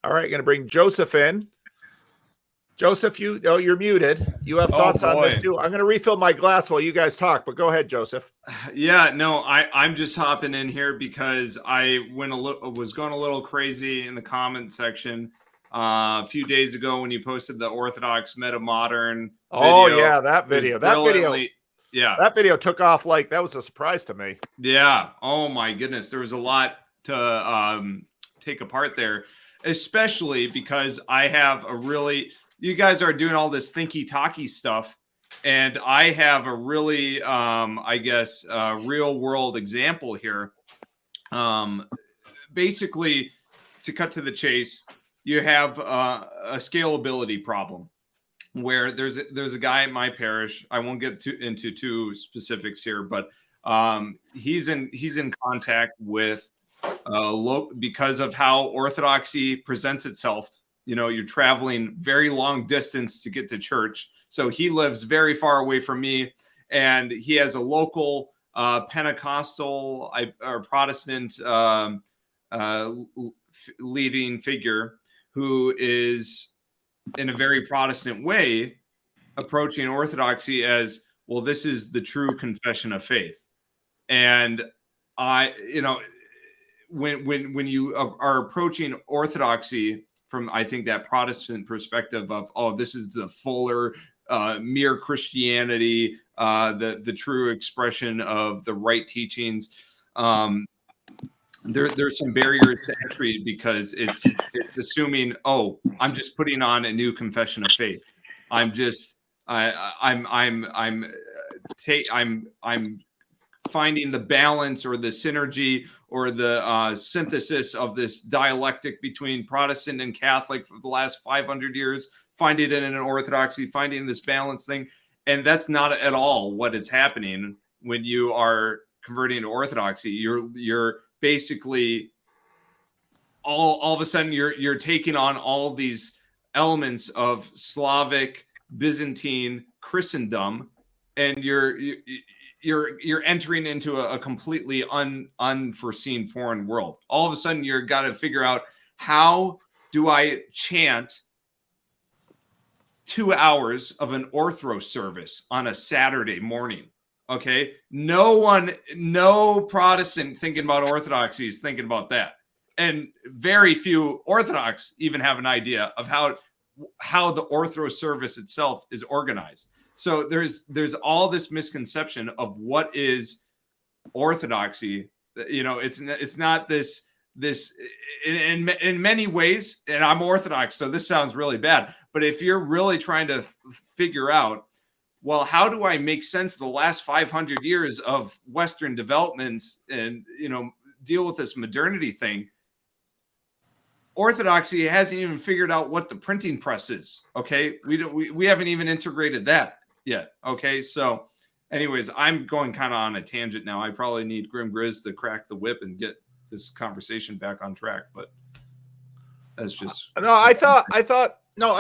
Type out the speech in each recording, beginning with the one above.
All right, going to bring Joseph in. Joseph, you're muted. You have thoughts on this too. I'm going to refill my glass while you guys talk, but go ahead, Joseph. Yeah, no, I'm just hopping in here because I was going a little crazy in the comment section a few days ago when you posted the Orthodox Metamodern video. Oh yeah, that video. Yeah, that video took off like that was a surprise to me. Yeah. Oh my goodness, there was a lot to take apart there, especially because I have you guys are doing all this thinky talky stuff, and I have a really real world example here. Basically, to cut to the chase, you have a scalability problem where there's a guy in my parish. I won't get into too specifics here, but he's in contact with because of how Orthodoxy presents itself. You know, you're traveling very long distance to get to church. So he lives very far away from me, and he has a local Pentecostal or Protestant leading figure who is, in a very Protestant way, approaching Orthodoxy as, well, this is the true confession of faith. And when you are approaching Orthodoxy from, I think, that Protestant perspective of, oh, this is the fuller, mere Christianity, the true expression of the right teachings, there's some barriers to entry because it's assuming, oh, I'm just putting on a new confession of faith. I'm finding the balance or the synergy or the synthesis of this dialectic between Protestant and Catholic for the last 500 years, finding it in an Orthodoxy, finding this balance thing. And that's not at all what is happening when you are converting to Orthodoxy. You're basically all of a sudden you're taking on all of these elements of Slavic, Byzantine Christendom, and you're entering into a completely unforeseen foreign world. All of a sudden, you're got to figure out, how do I chant 2 hours of an orthro service on a Saturday morning? Okay, no Protestant thinking about Orthodoxy is thinking about that, and very few Orthodox even have an idea of how the orthro service itself is organized. So there's all this misconception of what is Orthodoxy. You know, it's not this in many ways. And I'm Orthodox, so this sounds really bad. But if you're really trying to figure out, well, how do I make sense of the last 500 years of Western developments and, you know, deal with this modernity thing? Orthodoxy hasn't even figured out what the printing press is. Okay, we haven't even integrated that yet. Okay, so anyways, I'm going kind of on a tangent now. I probably need Grim Grizz to crack the whip and get this conversation back on track, but that's just I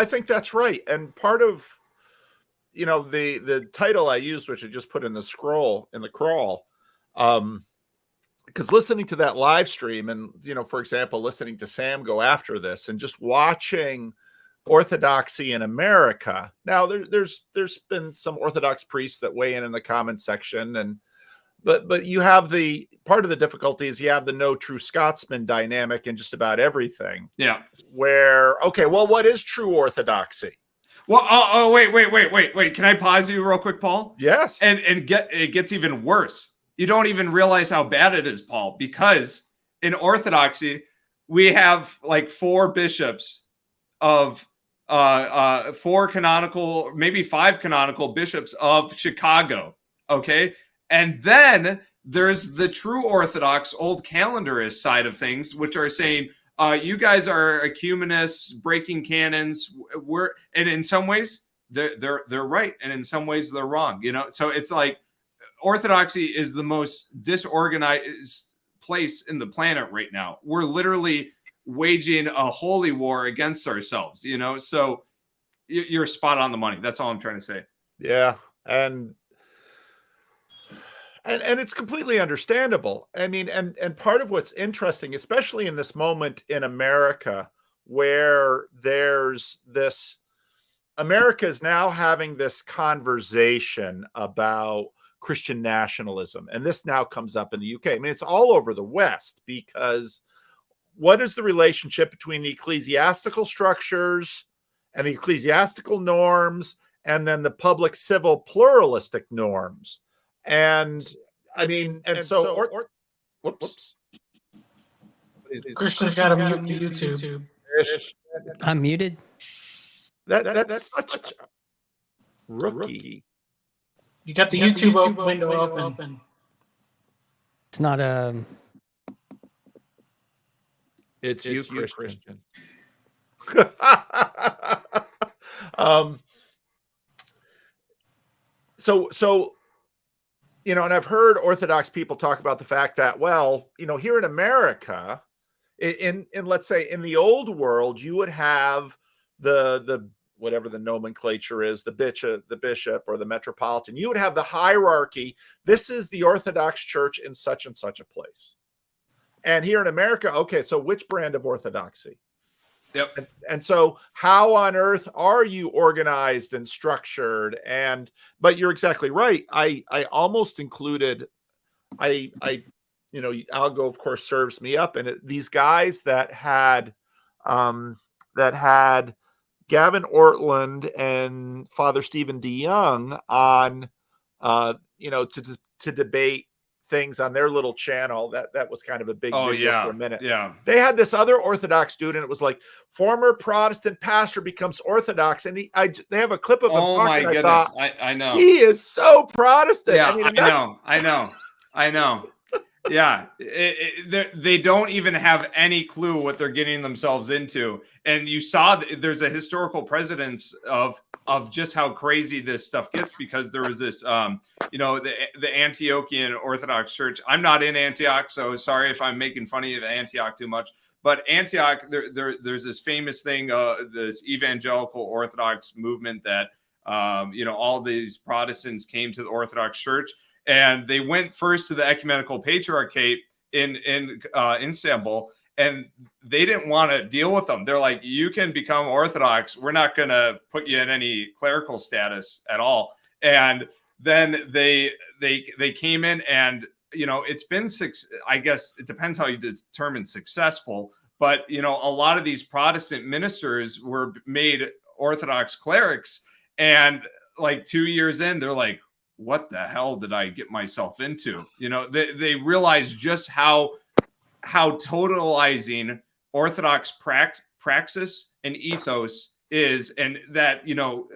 think that's right. And part of, you know, the title I used, which I just put in the crawl, because listening to that live stream and, you know, for example, listening to Sam go after this and just watching Orthodoxy in America. Now there's been some Orthodox priests that weigh in the comment section, but you have the part of the difficulty is you have the no true Scotsman dynamic in just about everything. Yeah. Where, okay, well, what is true Orthodoxy? Well, wait. Can I pause you real quick, Paul? Yes. And it gets even worse. You don't even realize how bad it is, Paul, because in Orthodoxy, we have like 4 bishops of 4 canonical, maybe 5 canonical bishops of Chicago. Okay. And then there's the true Orthodox old calendarist side of things, which are saying, you guys are ecumenists, breaking canons. And in some ways they're right, and in some ways they're wrong. You know, so it's like Orthodoxy is the most disorganized place in the planet right now. We're literally waging a holy war against ourselves. You know, so you're spot on the money. That's all I'm trying to say. Yeah, and it's completely understandable. I mean, and part of what's interesting, especially in this moment in America, where there's this, America is now having this conversation about Christian nationalism. And this now comes up in the UK. I mean, it's all over the West, because what is the relationship between the ecclesiastical structures and the ecclesiastical norms, and then the public civil pluralistic norms? And I mean, whoops. Christian's got to mute YouTube. I'm muted. That's such a rookie. You got the YouTube window open. It's not It's you, Christian. So you know, and I've heard Orthodox people talk about the fact that, well, you know, here in America, in let's say in the old world, you would have the whatever the nomenclature is, the bishop or the metropolitan. You would have the hierarchy. This is the Orthodox Church in such and such a place. And here in America, okay, so which brand of Orthodoxy? Yep. And so how on earth are you organized and structured? But you're exactly right. I almost included, you know, Algo of course serves me up, and these guys that had Gavin Ortland and Father Stephen DeYoung on, you know, to debate things on their little channel. That was kind of a big video for a minute. Yeah. They had this other Orthodox dude, and it was like, former Protestant pastor becomes Orthodox, and they have a clip of him. Oh my talking, goodness! I thought, I know. he is so Protestant. Yeah, I mean, I know. Yeah, they don't even have any clue what they're getting themselves into. And you saw there's a historical precedence of just how crazy this stuff gets, because there was this, you know, the Antiochian Orthodox Church. I'm not in Antioch, so sorry if I'm making fun of Antioch too much. But Antioch, there's this famous thing, this evangelical Orthodox movement that, you know, all these Protestants came to the Orthodox Church. And they went first to the Ecumenical Patriarchate in Istanbul, and they didn't want to deal with them. They're like, you can become Orthodox. We're not going to put you in any clerical status at all. And then they came in, and, you know, it's been I guess it depends how you determine successful. But, you know, a lot of these Protestant ministers were made Orthodox clerics. And like 2 years in, they're like, what the hell did I get myself into? You know, they realize just how totalizing Orthodox praxis and ethos is. And that, you know,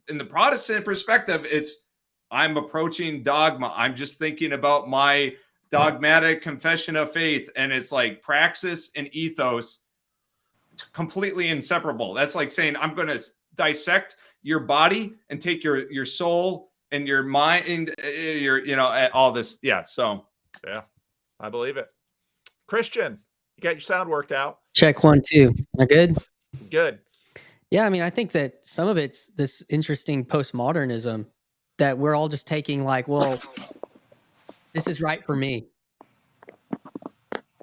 in the Protestant perspective, it's, I'm approaching dogma. I'm just thinking about my dogmatic confession of faith. And it's like praxis and ethos, completely inseparable. That's like saying, I'm going to dissect your body and take your soul and your mind, you know, all this. Yeah. So, yeah, I believe it. Christian, you got your sound worked out. check 1, 2. Am I good? Good. Yeah, I mean, I think that some of it's this interesting postmodernism that we're all just taking like, well, this is right for me.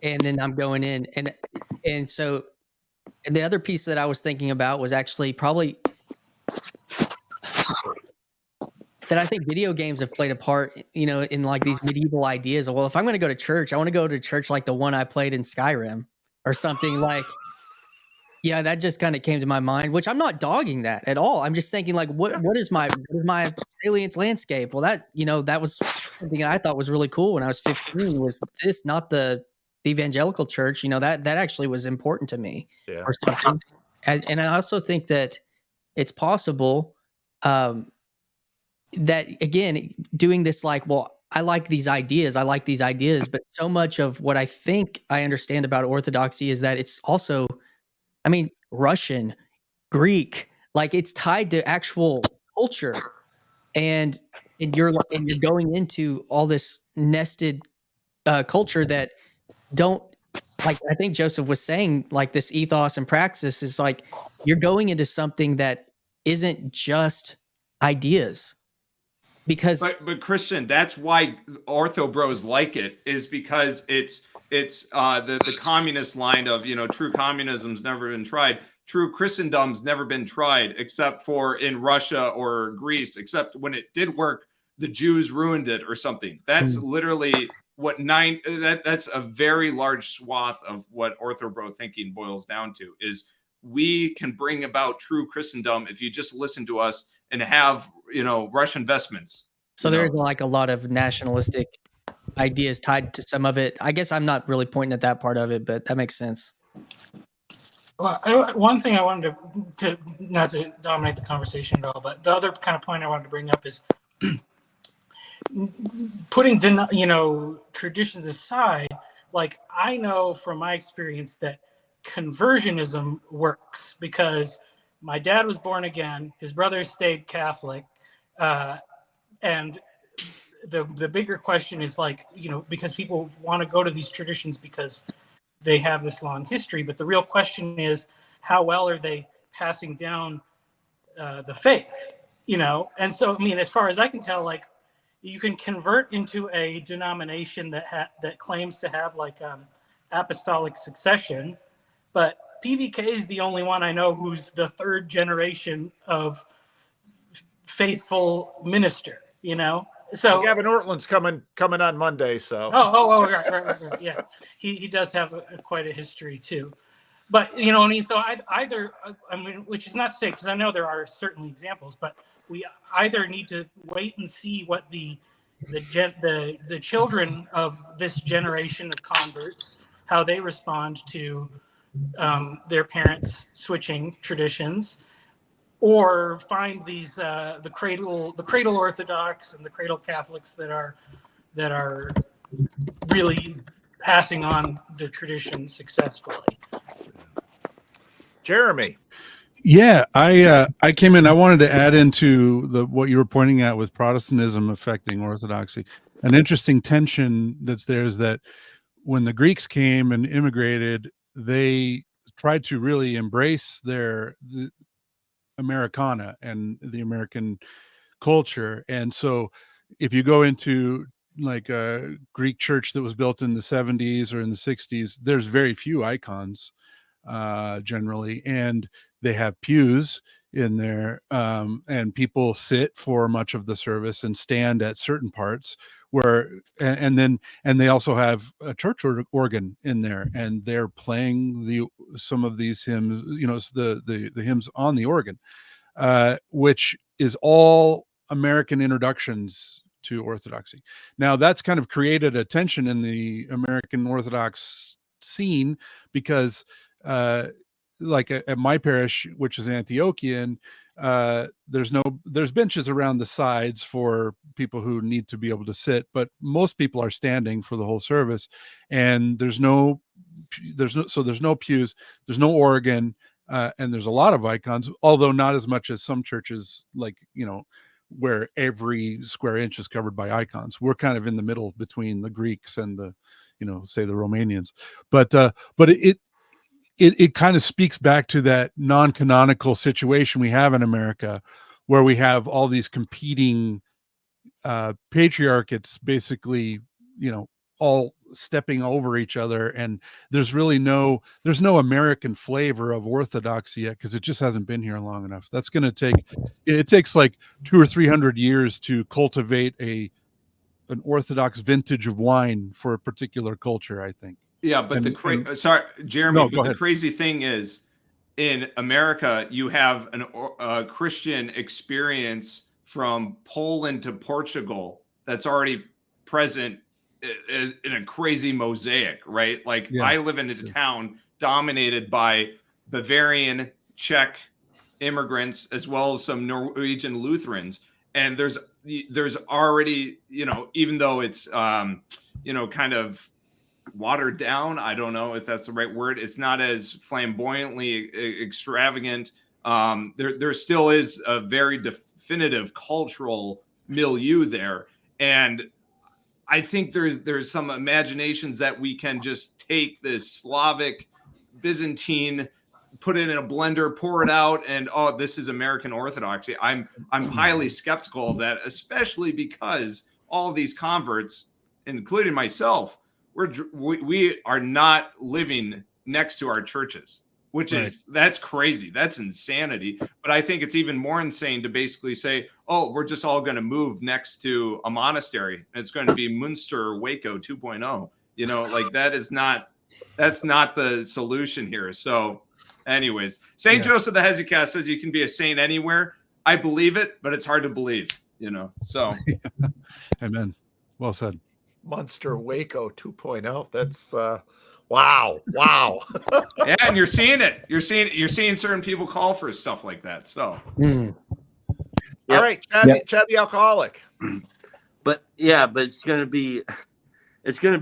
And then I'm going in. And so the other piece that I was thinking about was actually probably that I think video games have played a part, you know, in like these medieval ideas of, well, if I'm going to go to church, I want to go to church like the one I played in Skyrim or something like, yeah, that just kind of came to my mind, which I'm not dogging that at all. I'm just thinking like, what is my salience landscape? Well, that, you know, that was something I thought was really cool when I was 15, was this, not the evangelical church, you know, that actually was important to me or something. And I also think that it's possible, that again, doing this like, well, I like these ideas, but so much of what I think I understand about Orthodoxy is that it's also, I mean, Russian, Greek, like it's tied to actual culture, and you're going into all this nested culture that don't, like, I think Joseph was saying, like this ethos and praxis is like, you're going into something that isn't just ideas. Because but Christian, that's why Ortho Bros like it, is because it's It's the communist line of, true communism's never been tried. True Christendom's never been tried, except for in Russia or Greece, except when it did work, the Jews ruined it or something. That's literally what that's a very large swath of what orthobro thinking boils down to, is we can bring about true Christendom if you just listen to us and have, Rush investments. So there's like a lot of nationalistic ideas tied to some of it. I guess I'm not really pointing at that part of it, but that makes sense. Well, one thing I wanted to not to dominate the conversation at all, but the other kind of point I wanted to bring up is putting traditions aside. Like, I know from my experience that conversionism works, because my dad was born again, his brother stayed Catholic, and the bigger question is, like, because people want to go to these traditions because they have this long history, but the real question is, how well are they passing down the faith? And so, I mean, as far as I can tell, like, you can convert into a denomination that claims to have like apostolic succession, but PVK is the only one I know who's the third generation of faithful minister. So Gavin Ortland's coming on Monday. So right, yeah, he does have quite a history too. But what I mean. So which is not to say, because I know there are certainly examples, but we either need to wait and see what the children of this generation of converts, how they respond to their parents switching traditions, or find these the cradle Orthodox and the cradle Catholics that are really passing on the tradition successfully. Jeremy. Yeah, I came in. I wanted to add into what you were pointing at with Protestantism affecting Orthodoxy. An interesting tension that's there is that when the Greeks came and immigrated, they tried to really embrace the Americana and the American culture. And so if you go into like a Greek church that was built in the 70s or in the 60s, there's very few icons generally, and they have pews in there, and people sit for much of the service and stand at certain parts and they also have a church organ in there, and they're playing some of these hymns, the hymns on the organ, which is all American introductions to Orthodoxy. Now that's kind of created a tension in the American Orthodox scene, because like at my parish, which is Antiochian, there's benches around the sides for people who need to be able to sit, but most people are standing for the whole service, and there's no pews, there's no organ, and there's a lot of icons, although not as much as some churches, like, where every square inch is covered by icons. We're kind of in the middle between the Greeks and the, say the Romanians, but it kind of speaks back to that non-canonical situation we have in America, where we have all these competing patriarchates, basically, all stepping over each other, and there's no American flavor of Orthodoxy yet, because it just hasn't been here long enough. That's going to it takes like 200 or 300 years to cultivate an Orthodox vintage of wine for a particular culture, I think. Yeah, but sorry, Jeremy, no, but the crazy thing is, in America, you have a Christian experience from Poland to Portugal that's already present in a crazy mosaic, right? Like, yeah. I live in a town dominated by Bavarian, Czech immigrants, as well as some Norwegian Lutherans. And there's already, even though it's, kind of watered down, I don't know if that's the right word, it's not as flamboyantly extravagant. There still is a very definitive cultural milieu there, and I think there's some imaginations that we can just take this Slavic, Byzantine, put it in a blender, pour it out, and this is American Orthodoxy. I'm highly skeptical of that, especially because all of these converts, including myself, we are not living next to our churches, which is that's crazy. That's insanity. But I think it's even more insane to basically say, oh, we're just all going to move next to a monastery and it's going to be Munster or Waco 2.0. You know, like that's not the solution here. So anyways, St. Joseph the Hesychast says you can be a saint anywhere. I believe it, but it's hard to believe, you know. So Amen. Well said. Munster Waco 2.0. That's wow. yeah, and you're seeing it. You're seeing certain people call for stuff like that. So all right, Chad the alcoholic. But it's gonna be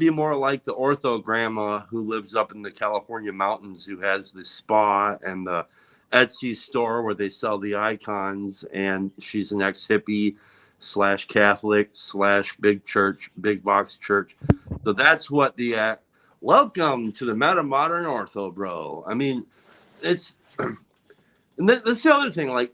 more like the ortho grandma who lives up in the California mountains, who has the spa and the Etsy store where they sell the icons, and she's an ex-hippie / Catholic / big box church. So that's what the welcome to the Metamodern Ortho, bro. I mean, it's and that's the other thing. Like,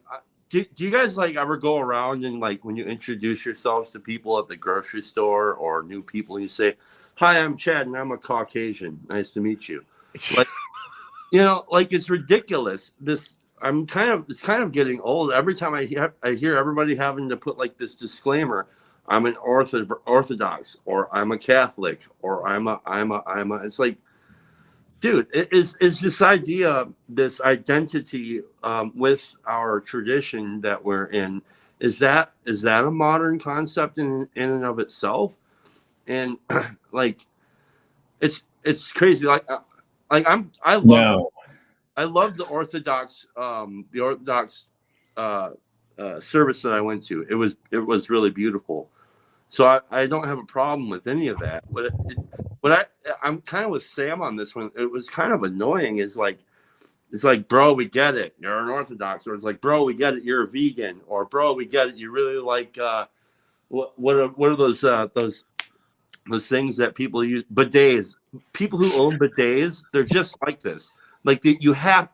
do you guys like ever go around and like when you introduce yourselves to people at the grocery store or new people, you say, "Hi, I'm Chad and I'm a Caucasian. Nice to meet you." Like, you know, like it's ridiculous. It's kind of getting old. Every time I hear everybody having to put like this disclaimer, I'm an Orthodox, or I'm a Catholic, or I'm a. It's like, dude, is this idea, this identity with our tradition that we're in, is that a modern concept in and of itself? And like, it's crazy. I love the Orthodox service that I went to. It was really beautiful. So I don't have a problem with any of that. But I'm kind of with Sam on this one. It was kind of annoying. It's like, bro, we get it. You're an Orthodox. Or it's like, bro, we get it. You're a vegan. Or bro, we get it. You really like what are those things that people use? Bidets. People who own bidets, they're just like this. Like they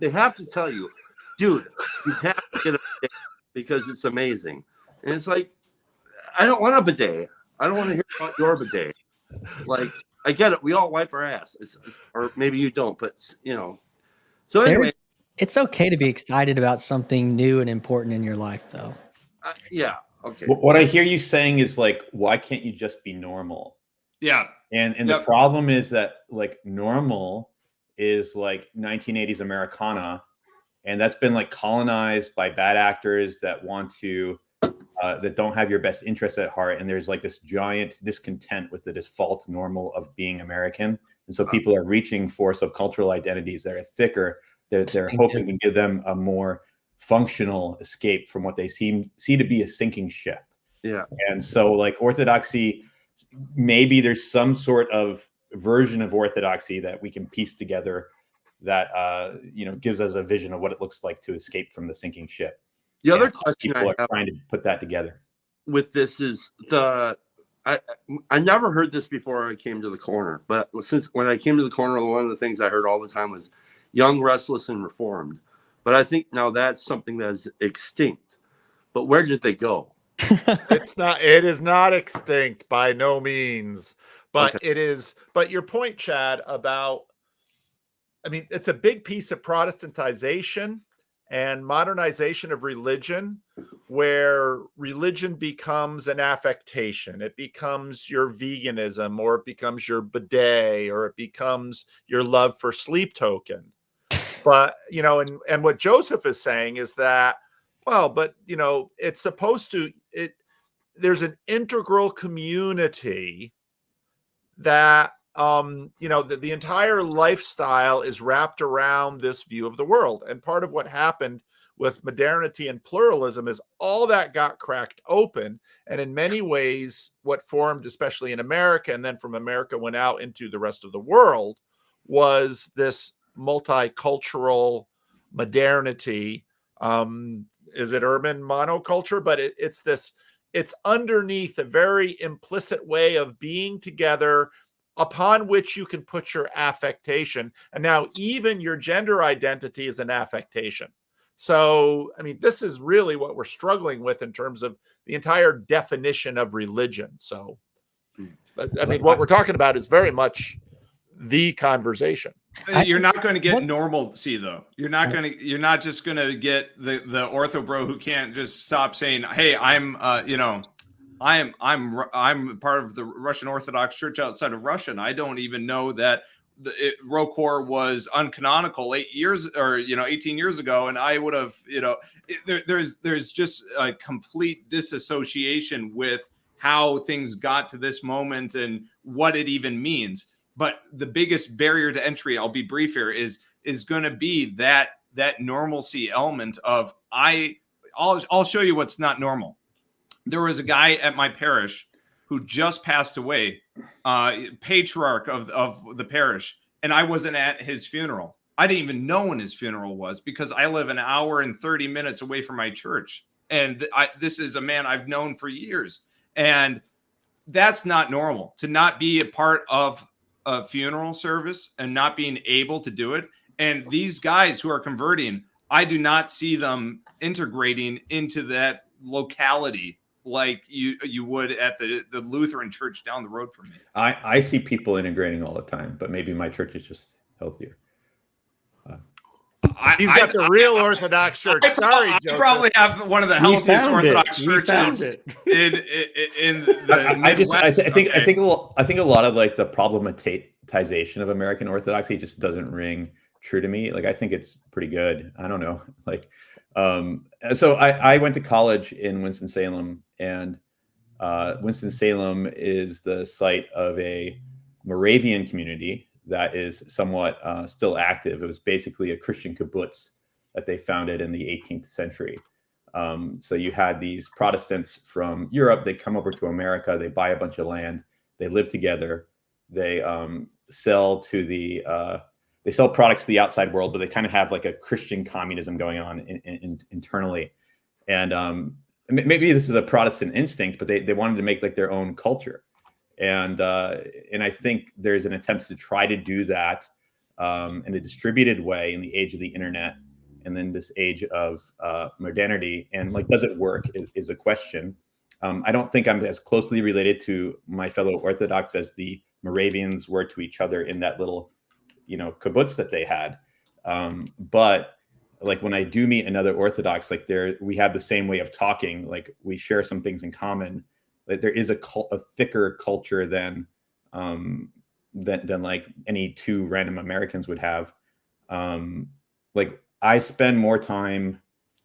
have to tell you, dude, you have to get a bidet because it's amazing. And it's like, I don't want a bidet. I don't want to hear about your bidet. Like, I get it. We all wipe our ass, or maybe you don't, but you know. So anyway, it's okay to be excited about something new and important in your life, though. Yeah. Okay. What I hear you saying is like, why can't you just be normal? Yeah. And the problem is that like normal is like 1980s Americana, and that's been like colonized by bad actors that want to that don't have your best interests at heart, and there's like this giant discontent with the default normal of being American, and so people are reaching for subcultural identities that are thicker. They're hoping to give them a more functional escape from what they see to be a sinking ship. Yeah. And so like Orthodoxy, maybe there's some sort of version of Orthodoxy that we can piece together that gives us a vision of what it looks like to escape from the sinking ship. The other question people are trying to put that together with this is I never heard this before I came to the corner, but when I came to the corner, one of the things I heard all the time was young, restless, and reformed. But I think now that's something that is extinct. But where did they go? It is not extinct by no means, but Okay. it is. But your point, Chad, about, I mean, it's a big piece of Protestantization and modernization of religion, where religion becomes an affectation. It becomes your veganism, or it becomes your bidet, or it becomes your love for sleep token. But, and what Joseph is saying is that, well, but, it's supposed to, there's an integral community that, the entire lifestyle is wrapped around this view of the world. And part of what happened with modernity and pluralism is all that got cracked open. And in many ways, what formed, especially in America, and then from America went out into the rest of the world, was this multicultural modernity. Is it urban monoculture? But it's underneath a very implicit way of being together, upon which you can put your affectation. And now even your gender identity is an affectation. So, I mean, this is really what we're struggling with in terms of the entire definition of religion. So I mean, what we're talking about is very much the conversation. You're not going to get normalcy, though. You're not just going to get the ortho bro who can't just stop saying, "Hey, I'm part of the Russian Orthodox Church outside of Russia, and I don't even know that Rokor was uncanonical 18 years ago, and I would have, there's just a complete disassociation with how things got to this moment and what it even means. But the biggest barrier to entry, I'll be brief here, is going to be that normalcy element of I'll show you what's not normal. There was a guy at my parish who just passed away, patriarch of the parish, and I wasn't at his funeral. I didn't even know when his funeral was because I live an hour and 30 minutes away from my church. And this is a man I've known for years. And that's not normal, to not be a part of a funeral service and not being able to do it. And these guys who are converting, I do not see them integrating into that locality like you would at the Lutheran church down the road from me. I see people integrating all the time, but maybe my church is just healthier. He's got the real Orthodox church. Sorry, Joseph. Probably have one of the healthiest Orthodox churches in the Midwest. I think a lot of like the problematization of American Orthodoxy just doesn't ring true to me. Like I think it's pretty good. I don't know. Like so I went to college in Winston-Salem, and Winston-Salem is the site of a Moravian community that is somewhat still active. It was basically a Christian kibbutz that they founded in the 18th century. So you had these Protestants from Europe, they come over to America, they buy a bunch of land, they live together, they sell products to the outside world, but they kind of have like a Christian communism going on internally. And maybe this is a Protestant instinct, but they wanted to make like their own culture. And I think there's an attempt to try to do that in a distributed way in the age of the internet, and then this age of modernity. And like, does it work is a question. I don't think I'm as closely related to my fellow Orthodox as the Moravians were to each other in that little, kibbutz that they had. But like when I do meet another Orthodox, like we have the same way of talking, like we share some things in common. Like there is a thicker culture than like any two random Americans would have. Like I spend more time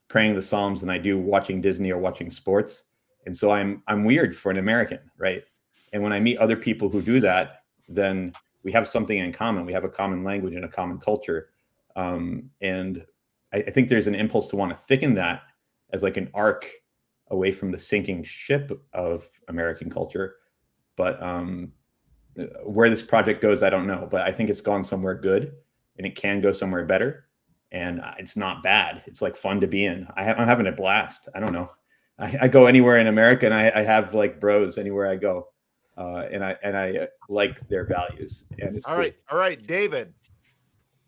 praying the Psalms than I do watching Disney or watching sports, and so I'm weird for an American, right? And when I meet other people who do that, then we have something in common. We have a common language and a common culture, and I think there's an impulse to want to thicken that as like an arc away from the sinking ship of American culture. But where this project goes, I don't know. But I think it's gone somewhere good, and it can go somewhere better. And it's not bad. It's like fun to be in. I'm having a blast. I don't know. I go anywhere in America, and I have like bros anywhere I go, and I like their values. And it's all right, David.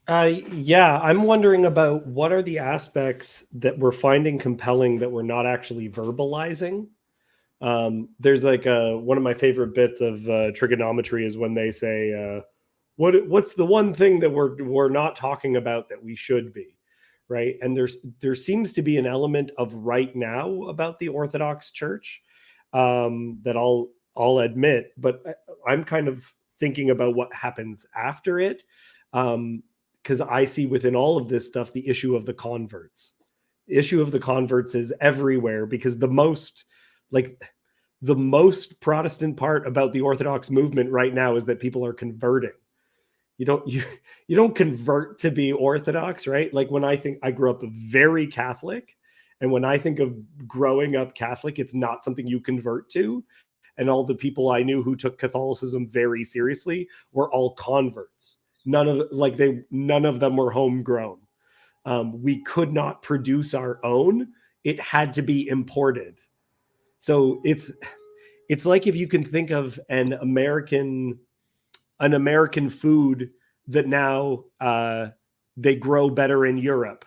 Yeah, I'm wondering about what are the aspects that we're finding compelling that we're not actually verbalizing. There's like one of my favorite bits of trigonometry is when they say, what's the one thing that we're not talking about that we should be, right? And there seems to be an element of right now about the Orthodox Church that I'll admit, but I'm kind of thinking about what happens after it. Because I see within all of this stuff the issue of the converts. The issue of the converts is everywhere, because the most Protestant part about the Orthodox movement right now is that people are converting. You don't convert to be Orthodox, right? Like when I grew up very Catholic, and when I think of growing up Catholic, it's not something you convert to. And all the people I knew who took Catholicism very seriously were all converts. None of them were homegrown. We could not produce our own. It had to be imported. So it's like if you can think of an American food that now they grow better in Europe,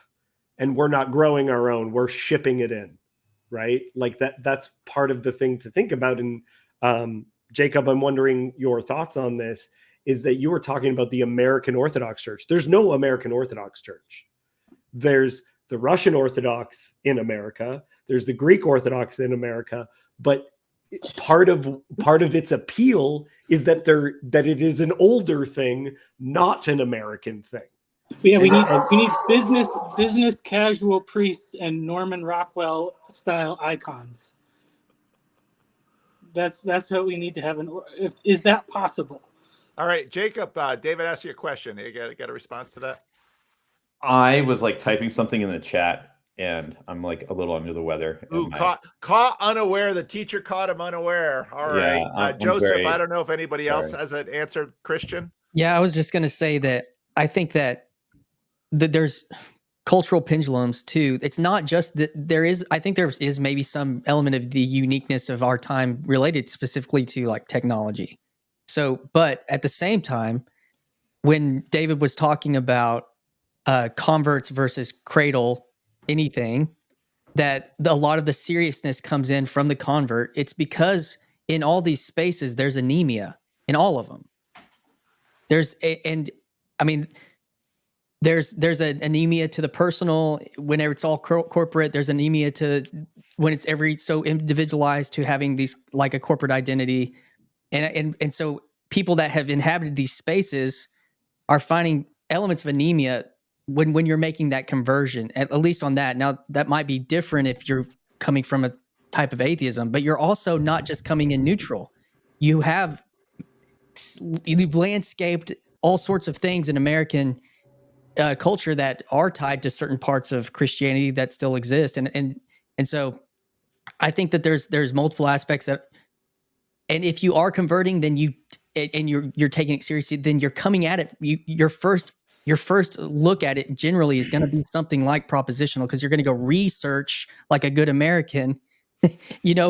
and we're not growing our own. We're shipping it in, right? Like that's part of the thing to think about. And Jacob, I'm wondering your thoughts on this, is that you were talking about the American Orthodox Church. There's no American Orthodox Church. There's the Russian Orthodox in America. There's the Greek Orthodox in America. But part of its appeal is that it is an older thing, not an American thing. Yeah, we need business casual priests and Norman Rockwell style icons. That's what we need to have. Is that possible? All right, Jacob. David asked you a question. You got a response to that? I was like typing something in the chat, and I'm like a little under the weather. Ooh, caught unaware. The teacher caught him unaware. All right, Joseph. I don't know if anybody else has an answer. Christian. Yeah, I was just going to say that I think that there's cultural pendulums too. It's not just that I think there is maybe some element of the uniqueness of our time related specifically to like technology. So, but at the same time, when David was talking about converts versus cradle anything, that a lot of the seriousness comes in from the convert. It's because in all these spaces, there's anemia in all of them. There's an anemia to the personal whenever it's all corporate. There's anemia to when it's so individualized to having these like a corporate identity, and so people that have inhabited these spaces are finding elements of anemia when you're making that conversion. At least on that. Now that might be different if you're coming from a type of atheism, but you're also not just coming in neutral. You've landscaped all sorts of things in American culture that are tied to certain parts of Christianity that still exist, and so I think that there's multiple aspects that, and if you are converting, then you're taking it seriously, then you're coming at it. Your first look at it generally is going to be something like propositional, because you're going to go research like a good American,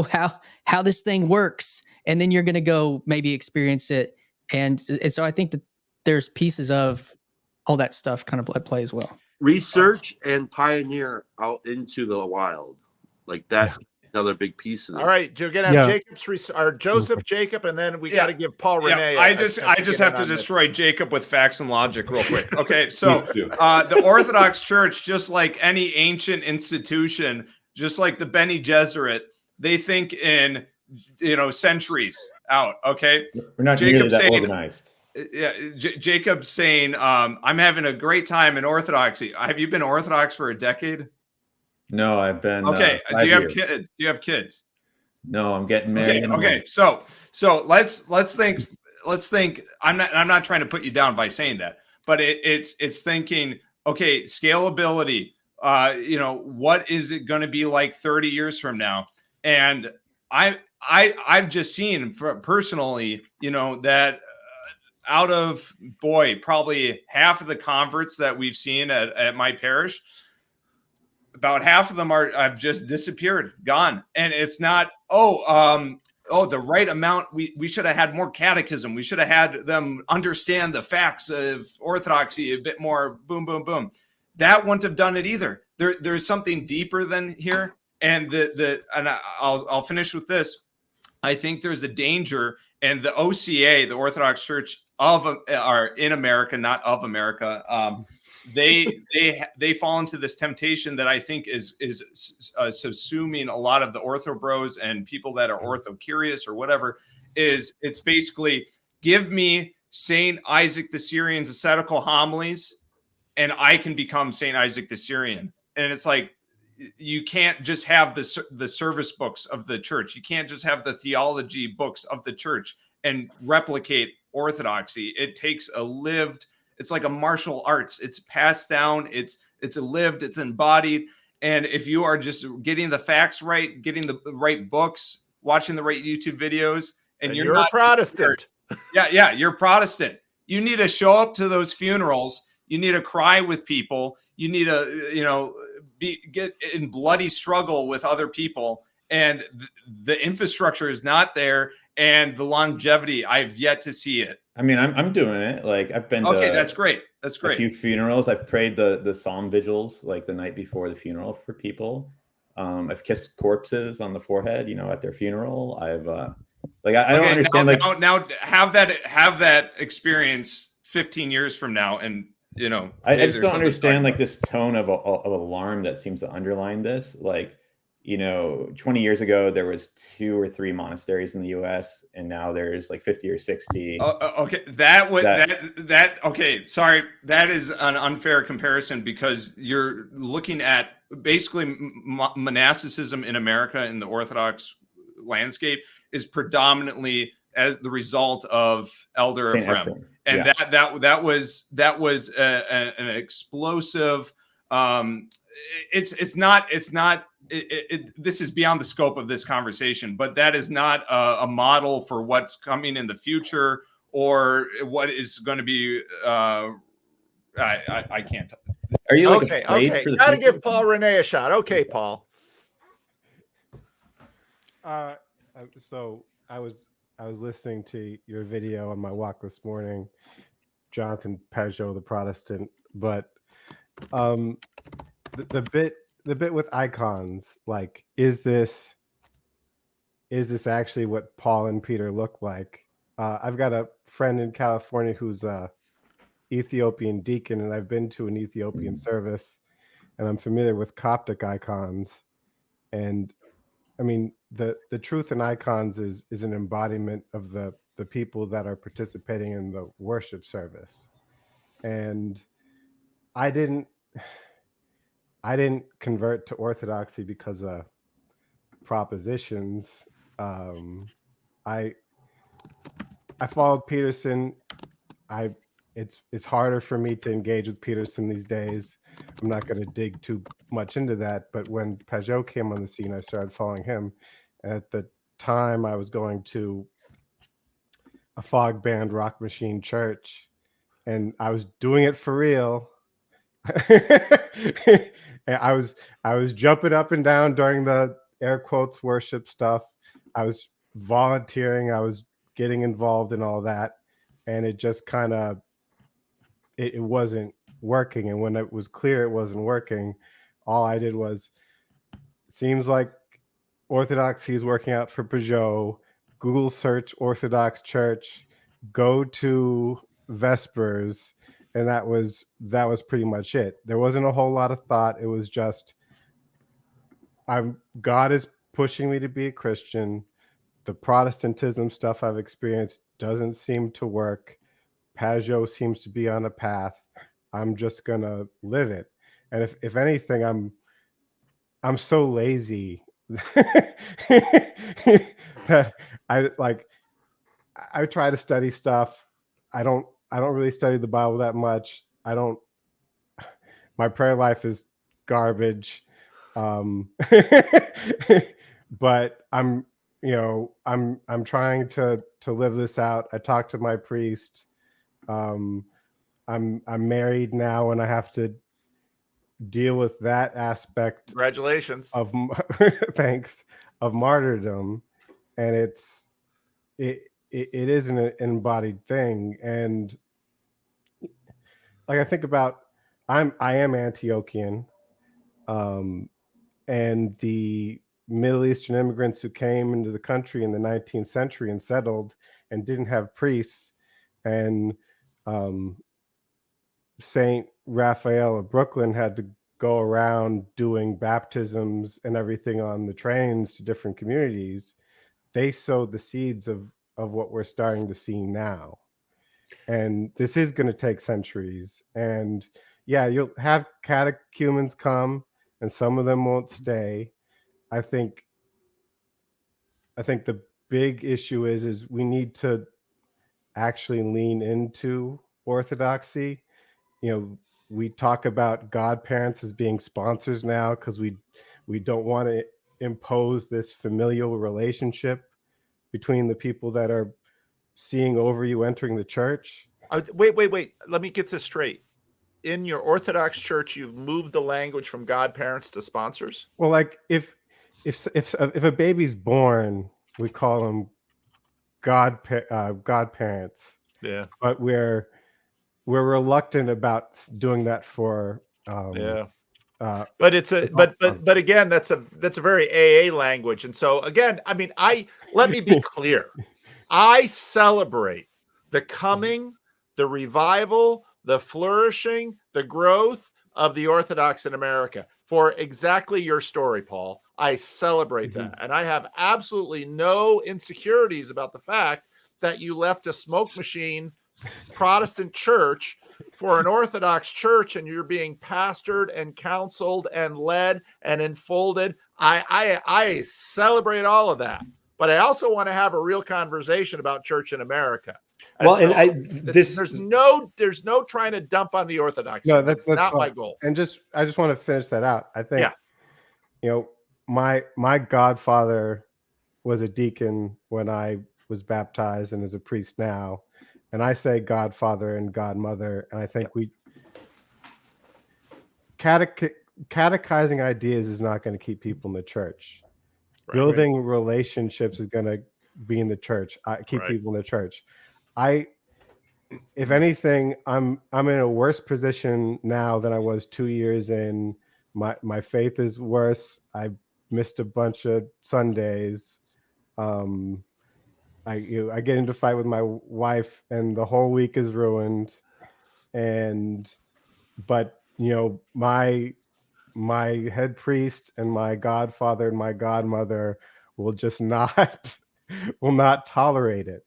how this thing works, and then you're going to go maybe experience it, and so I think that there's pieces of all that stuff kind of play as well. Research and pioneer out into the wild, like that. Another big piece of this. All right, you're gonna have Joseph, Jacob, and then we got to give Paul Renee. I just have to destroy Jacob with facts and logic real quick. Okay, so the Orthodox Church, just like any ancient institution, just like the Bene Gesserit, they think in centuries out. Okay, we're not nearly that organized. Yeah, Jacob's saying, I'm having a great time in Orthodoxy. Have you been Orthodox for a decade? No, I've been. Okay. Do you have kids? Do you have kids? No, I'm getting married. Okay. So let's think. I'm not trying to put you down by saying that, but it's thinking. Okay, scalability. What is it going to be like 30 years from now? And I've just seen personally, that out of probably half of the converts that we've seen at my parish, about half of them have just disappeared, gone. And it's not, the right amount. We should have had more catechism. We should have had them understand the facts of Orthodoxy a bit more. Boom, boom, boom. That wouldn't have done it either. There's something deeper than here. And I'll finish with this. I think there's a danger, and the OCA, the Orthodox Church are in America, not of America. They fall into this temptation that I think is subsuming a lot of the ortho bros and people that are ortho curious or whatever. It's basically, give me Saint Isaac the Syrian's ascetical homilies, and I can become Saint Isaac the Syrian. And it's like, you can't just have the service books of the church. You can't just have the theology books of the church and replicate orthodoxy. It takes it's like a martial arts. It's passed down. It's lived, it's embodied. And if you are just getting the facts right, getting the right books, watching the right YouTube videos, and you're not a Protestant. Yeah, you're Protestant. You need to show up to those funerals. You need to cry with people. You need to, get in bloody struggle with other people. And the infrastructure is not there. And the longevity, I've yet to see it. I mean, I'm doing it. Like, I've been to that's great. That's great. A few funerals. I've prayed the psalm vigils like the night before the funeral for people. I've kissed corpses on the forehead, at their funeral. I've Like I don't understand. Now have that experience 15 years from now, and I just don't understand like this tone of alarm that seems to underline this. Like, 20 years ago there was 2 or 3 monasteries in the U.S. and now there's like 50 or 60. Okay, okay. Sorry, that is an unfair comparison because you're looking at basically monasticism in America in the Orthodox landscape is predominantly as the result of Elder Ephraim. And that was an explosive. It's not. This is beyond the scope of this conversation, but that is not a model for what's coming in the future or what is going to be. I can't. Are you like okay? For the Gotta future? give Paul Rene a shot. Okay, Paul. So I was listening to your video on my walk this morning, Jonathan Peugeot, the Protestant, but the bit with icons, like, is this actually what Paul and Peter look like? I've got a friend in California who's a Ethiopian deacon, and I've been to an Ethiopian service, and I'm familiar with Coptic icons. And I mean, the truth in icons is an embodiment of the people that are participating in the worship service. And I didn't convert to Orthodoxy because of propositions. I followed Peterson. It's harder for me to engage with Peterson these days. I'm not going to dig too much into that, but when Peugeot came on the scene, I started following him. And at the time, I was going to a fog band rock machine church, and I was doing it for real. And I was jumping up and down during the air quotes worship stuff. I was volunteering. I was getting involved in all that, and it just kind of it wasn't working. And when it was clear it wasn't working, all I did was, seems like Orthodoxy is working out for Peugeot. Google search Orthodox Church, go to Vespers, and that was pretty much it. There wasn't a whole lot of thought. It was just, God is pushing me to be a Christian. The Protestantism stuff I've experienced doesn't seem to work. Peugeot seems to be on a path. I'm just gonna live it. And if anything, I'm so lazy that I try to study stuff. I don't really study the Bible that much. My prayer life is garbage. But I'm trying to live this out. I talked to my priest. I'm married now, and I have to deal with that aspect. Congratulations. Of thanks, of martyrdom, and it is an embodied thing. And like, I think about, I am Antiochian, and the Middle Eastern immigrants who came into the country in the 19th century and settled and didn't have priests, and Saint Raphael of Brooklyn had to go around doing baptisms and everything on the trains to different communities. They sowed the seeds of what we're starting to see now. And this is going to take centuries. And yeah, you'll have catechumens come, and some of them won't stay. I think the big issue is we need to actually lean into Orthodoxy. We talk about godparents as being sponsors now because we don't want to impose this familial relationship between the people that are seeing over you entering the church. Wait. Let me get this straight. In your Orthodox church, you've moved the language from godparents to sponsors? Well, like if a baby's born, we call them godparents. Yeah. But we're reluctant about doing that for But it's a but again, that's a very AA language. And so again, I mean, let me be clear. I celebrate the coming, the revival, the flourishing, the growth of the Orthodox in America for exactly your story, Paul. I celebrate that. And I have absolutely no insecurities about the fact that you left a smoke machine Protestant church for an Orthodox church, and you're being pastored and counseled and led and enfolded. I celebrate all of that, but I also want to have a real conversation about church in America. And well, so and there's no trying to dump on the Orthodox. No, that's not fine. my goal. And I just want to finish that out. I think, my godfather was a deacon when I was baptized and is a priest now. And I say godfather and godmother. And I think catechizing ideas is not going to keep people in the church. Right, building relationships is going to be in the church. Keep people in the church. If anything, I'm in a worse position now than I was 2 years in. My faith is worse. I missed a bunch of Sundays. I get into a fight with my wife, and the whole week is ruined. But my head priest and my godfather and my godmother will just not tolerate it.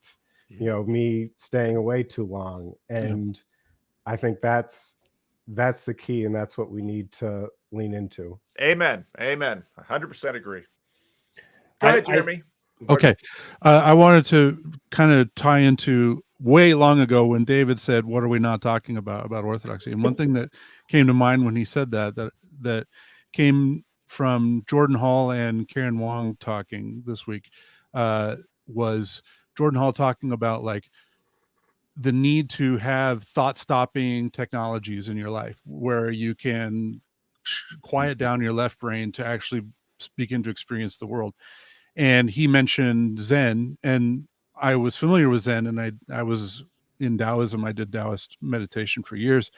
Me staying away too long, and I think that's the key, and that's what we need to lean into. Amen. 100% agree. Go ahead, Jeremy. Okay. I wanted to kind of tie into way long ago when David said, what are we not talking about Orthodoxy? And one thing that came to mind when he said that came from Jordan Hall and Karen Wong talking this week, was Jordan Hall talking about like the need to have thought-stopping technologies in your life where you can quiet down your left brain to actually begin to experience the world. And he mentioned Zen, and I was familiar with Zen, and I was in Taoism. I did Taoist meditation for years,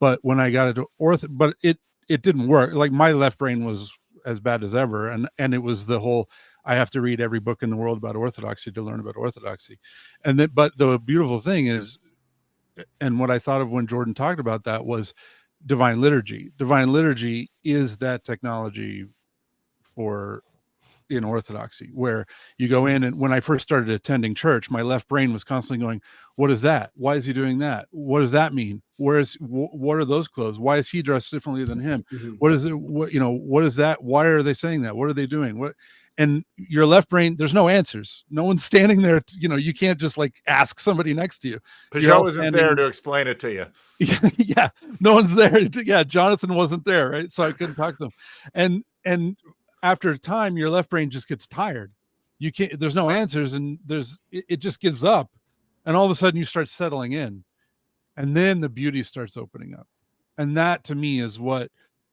but when I got into but it didn't work. Like my left brain was as bad as ever, and it was the whole I have to read every book in the world about Orthodoxy to learn about Orthodoxy, but the beautiful thing is, and what I thought of when Jordan talked about that was divine liturgy. Divine liturgy is that technology in Orthodoxy, where you go in, and when I first started attending church, my left brain was constantly going, what is that? Why is he doing that? What does that mean? What are those clothes? Why is he dressed differently than him? What is it? What is that? Why are they saying that? What are they doing? And your left brain, there's no answers. No one's standing there. You can't just like ask somebody next to you. Peugeot isn't there to explain it to you. Yeah, no one's there. Yeah, Jonathan wasn't there, right? So I couldn't talk to him. And after a time, your left brain just gets tired. You can't. There's no answers, and it just gives up. And all of a sudden, you start settling in, and then the beauty starts opening up. And that, to me,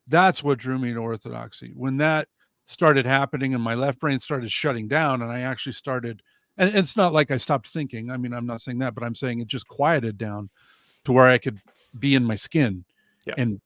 that's what drew me to Orthodoxy. When that started happening, and my left brain started shutting down, and I actually started. And it's not like I stopped thinking. I mean, I'm not saying that, but I'm saying it just quieted down to where I could be in my skin and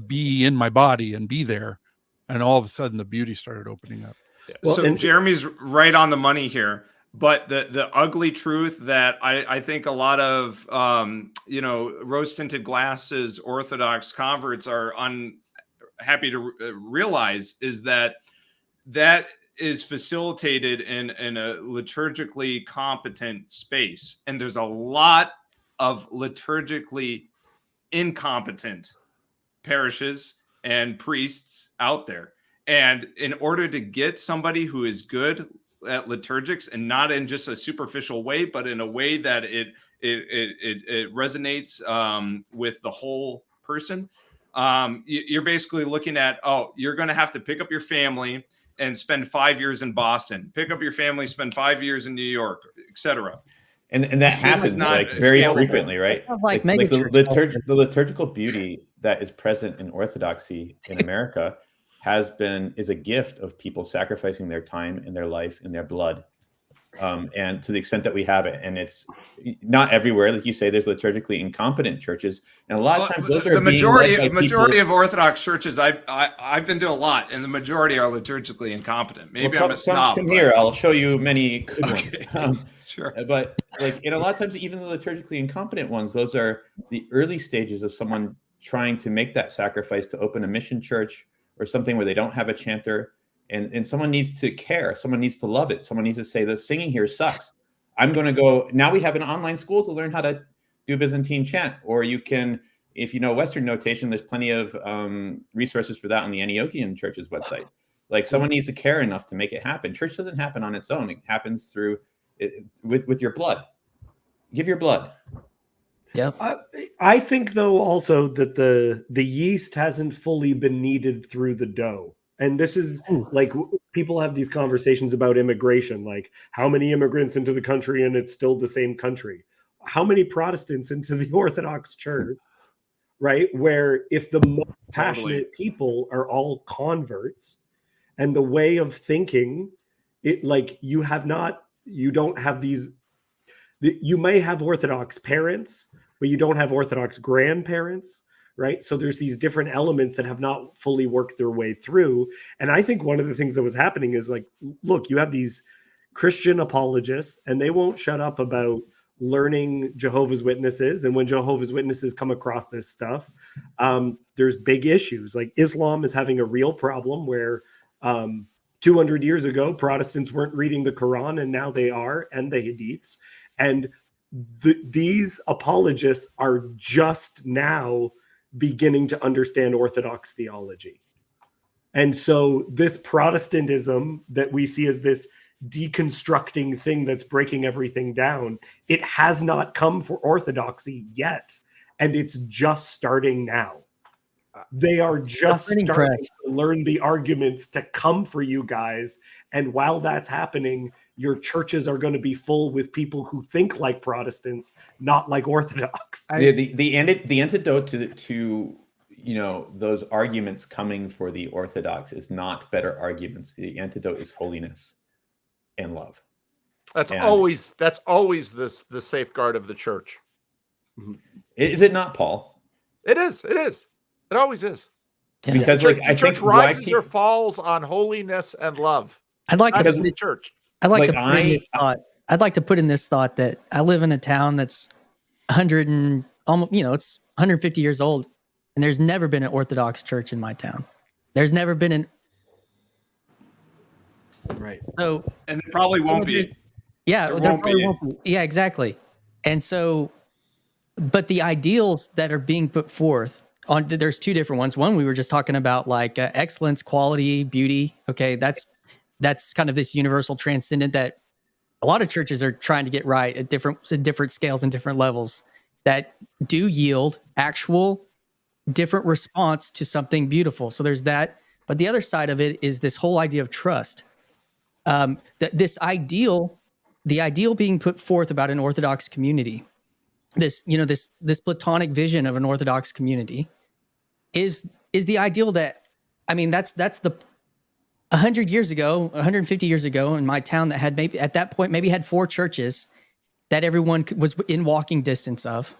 be in my body and be there. And all of a sudden, the beauty started opening up. Well, so Jeremy's right on the money here. But the ugly truth that I think a lot of rose-tinted glasses Orthodox converts are unhappy to realize is that is facilitated in a liturgically competent space, and there's a lot of liturgically incompetent parishes and priests out there. And in order to get somebody who is good at liturgics, and not in just a superficial way, but in a way that it resonates with the whole person, you're basically looking at, you're going to have to pick up your family and spend 5 years in Boston, pick up your family, spend 5 years in New York, etc. And that happens like very frequently, right? Like the liturgical beauty that is present in Orthodoxy in America is a gift of people sacrificing their time and their life and their blood And to the extent that we have it, and it's not everywhere, like you say, there's liturgically incompetent churches, and a lot of times those are the majority being led by majority people. of Orthodox churches I've been to a lot, and the majority are liturgically incompetent. Maybe I'm a snob. Come here, I'll show you many good ones. Sure. But like, in a lot of times, even the liturgically incompetent ones, those are the early stages of someone trying to make that sacrifice to open a mission church or something where they don't have a chanter. And someone needs to care. Someone needs to love it. Someone needs to say, the singing here sucks. I'm going to go. Now we have an online school to learn how to do Byzantine chant. Or you can, if you know Western notation, there's plenty of resources for that on the Antiochian Church's website. Like, someone needs to care enough to make it happen. Church doesn't happen on its own. It happens through with your blood. Give your blood. Yeah. I think, though, also that the yeast hasn't fully been kneaded through the dough. And this is like, people have these conversations about immigration, like how many immigrants into the country and it's still the same country. How many Protestants into the Orthodox Church, right? Where if the most passionate people are all converts, and the way of thinking, it like you don't have these, you may have Orthodox parents, but you don't have Orthodox grandparents. Right. So there's these different elements that have not fully worked their way through. And I think one of the things that was happening is like, look, you have these Christian apologists and they won't shut up about learning Jehovah's Witnesses. And when Jehovah's Witnesses come across this stuff, there's big issues. Like Islam is having a real problem where 200 years ago, Protestants weren't reading the Quran and now they are, and the Hadiths. And these apologists are just now beginning to understand Orthodox theology. And so this Protestantism that we see as this deconstructing thing that's breaking everything down, it has not come for Orthodoxy yet. And it's just starting now. They are just starting to learn the arguments to come for you guys. And while that's happening, your churches are going to be full with people who think like Protestants, not like Orthodox. The antidote to those arguments coming for the Orthodox is not better arguments. The antidote is holiness and love. That's always the safeguard of the church. Is it not, Paul? It is. It always is. Yeah. Because the I church think rises or falls on holiness and love. I'd like to put the church. I'd like to put in this thought that I live in a town that's 100 and almost, it's 150 years old, and there's never been an Orthodox church in my town. There's never been an right. So, and there probably won't be. Yeah, there won't be. Yeah, exactly. And so, but the ideals that are being put forth there's two different ones. One, we were just talking about like excellence, quality, beauty. Okay, that's kind of this universal transcendent that a lot of churches are trying to get right at different scales and different levels that do yield actual different response to something beautiful. So there's that. But the other side of it is this whole idea of trust. This ideal, the ideal being put forth about an Orthodox community, this Platonic vision of an Orthodox community is the ideal that, I mean, that's the 100 years ago, 150 years ago in my town that had maybe at that point maybe had 4 churches that everyone was in walking distance of.